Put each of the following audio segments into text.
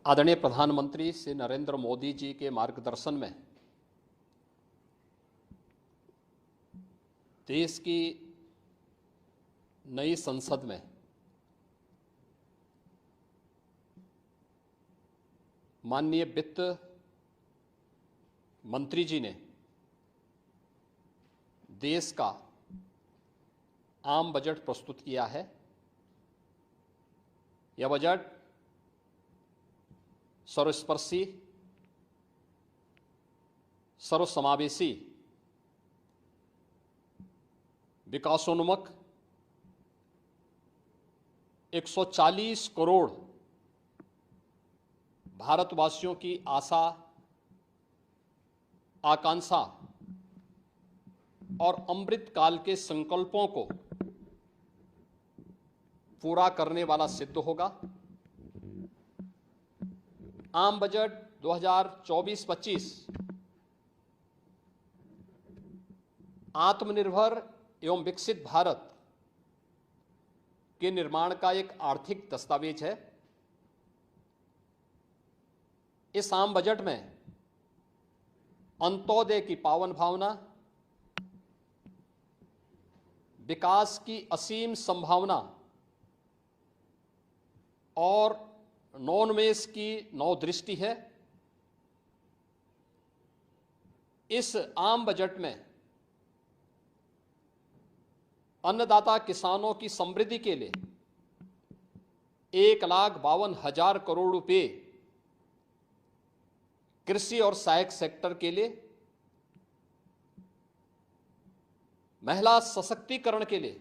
आदरणीय प्रधानमंत्री श्री नरेंद्र मोदी जी के मार्गदर्शन में देश की नई संसद में माननीय वित्त मंत्री जी ने देश का आम बजट प्रस्तुत किया है। यह बजट सर्वस्पर्शी, सर्वसमावेशी, विकासोन्मुख 140 करोड़ भारतवासियों की आशा, आकांक्षा और अमृत काल के संकल्पों को पूरा करने वाला सिद्ध होगा। आम बजट 2024-25 आत्मनिर्भर एवं विकसित भारत के निर्माण का एक आर्थिक दस्तावेज है। इस आम बजट में अंत्योदय की पावन भावना, विकास की असीम संभावना और नवोन्मेष की नवदृष्टि है। इस आम बजट में अन्नदाता किसानों की समृद्धि के लिए 1,52,000 करोड़ रुपए, कृषि और सहायक सेक्टर के लिए, महिला सशक्तिकरण के लिए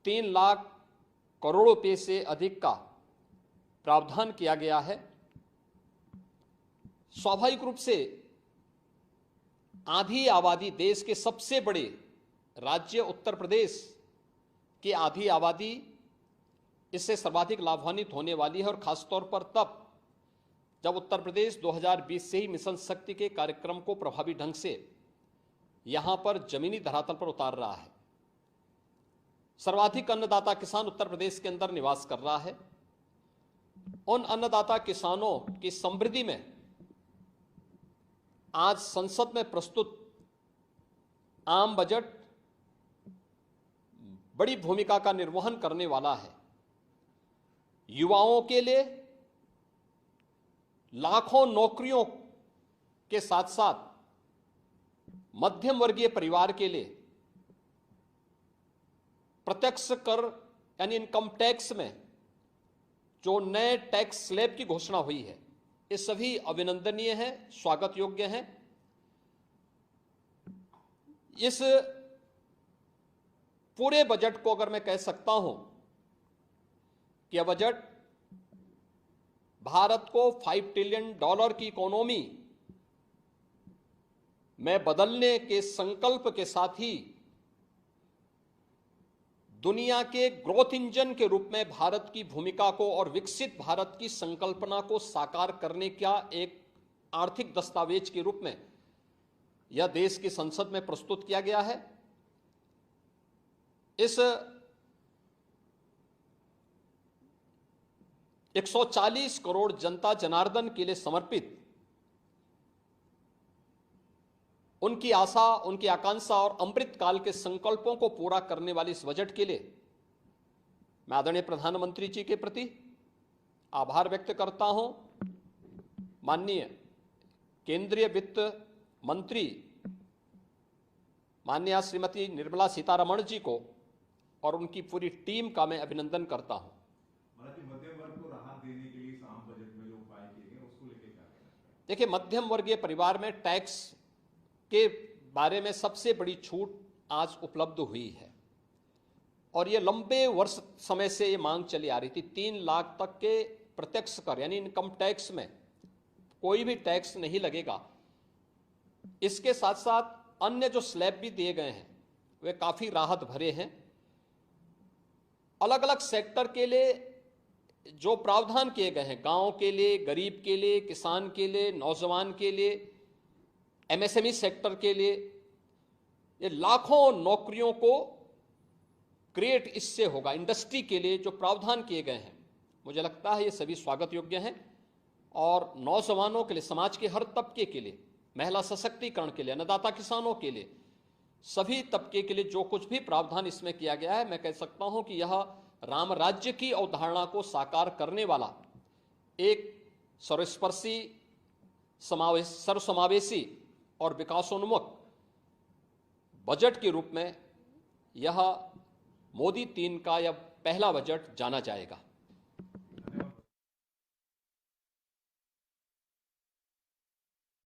3 लाख करोड़ रुपए से अधिक का प्रावधान किया गया है। स्वाभाविक रूप से आधी आबादी, देश के सबसे बड़े राज्य उत्तर प्रदेश की आधी आबादी इससे सर्वाधिक लाभान्वित होने वाली है, और खासतौर पर तब जब उत्तर प्रदेश 2020 से ही मिशन शक्ति के कार्यक्रम को प्रभावी ढंग से यहां पर जमीनी धरातल पर उतार रहा है। सर्वाधिक अन्नदाता किसान उत्तर प्रदेश के अंदर निवास कर रहा है। उन अन्नदाता किसानों की समृद्धि में आज संसद में प्रस्तुत आम बजट बड़ी भूमिका का निर्वहन करने वाला है। युवाओं के लिए लाखों नौकरियों के साथ साथ मध्यम वर्गीय परिवार के लिए प्रत्यक्ष कर यानी इनकम टैक्स में जो नए टैक्स स्लैब की घोषणा हुई है, ये सभी अभिनंदनीय है, स्वागत योग्य हैं। इस पूरे बजट को अगर मैं कह सकता हूं कि यह बजट भारत को $5 ट्रिलियन की इकोनॉमी में बदलने के संकल्प के साथ ही दुनिया के ग्रोथ इंजन के रूप में भारत की भूमिका को और विकसित भारत की संकल्पना को साकार करने का एक आर्थिक दस्तावेज के रूप में यह देश की संसद में प्रस्तुत किया गया है। इस 140 करोड़ जनता जनार्दन के लिए समर्पित, उनकी आशा, उनकी आकांक्षा और अमृत काल के संकल्पों को पूरा करने वाले इस बजट के लिए मैं आदरणीय प्रधानमंत्री जी के प्रति आभार व्यक्त करता हूं। माननीय केंद्रीय वित्त मंत्री माननीय श्रीमती निर्मला सीतारमण जी को और उनकी पूरी टीम का मैं अभिनंदन करता हूं। मध्यम वर्ग को राहत देने के लिए इस आम बजट में जो उपाय किए गए उसको लेकर क्या कहना है? देखिए, मध्यम वर्गीय परिवार में टैक्स के बारे में सबसे बड़ी छूट आज उपलब्ध हुई है, और ये लंबे वर्ष समय से ये मांग चली आ रही थी। 3 लाख तक के प्रत्यक्ष कर यानी इनकम टैक्स में कोई भी टैक्स नहीं लगेगा। इसके साथ साथ अन्य जो स्लैब भी दिए गए हैं वे काफी राहत भरे हैं। अलग अलग सेक्टर के लिए जो प्रावधान किए गए हैं, गांव के लिए, गरीब के लिए, किसान के लिए, नौजवान के लिए, एमएसएमई सेक्टर के लिए, ये लाखों नौकरियों को क्रिएट इससे होगा। इंडस्ट्री के लिए जो प्रावधान किए गए हैं मुझे लगता है ये सभी स्वागत योग्य हैं और नौजवानों के लिए, समाज के हर तबके के लिए, महिला सशक्तिकरण के लिए, अन्नदाता किसानों के लिए, सभी तबके के लिए जो कुछ भी प्रावधान इसमें किया गया है, मैं कह सकता हूं कि यह राम राज्य की अवधारणा को साकार करने वाला एक सर्वस्पर्शी, सर्वसमावेशी और विकासोन्मुख बजट के रूप में यह मोदी 3 का यह पहला बजट जाना जाएगा।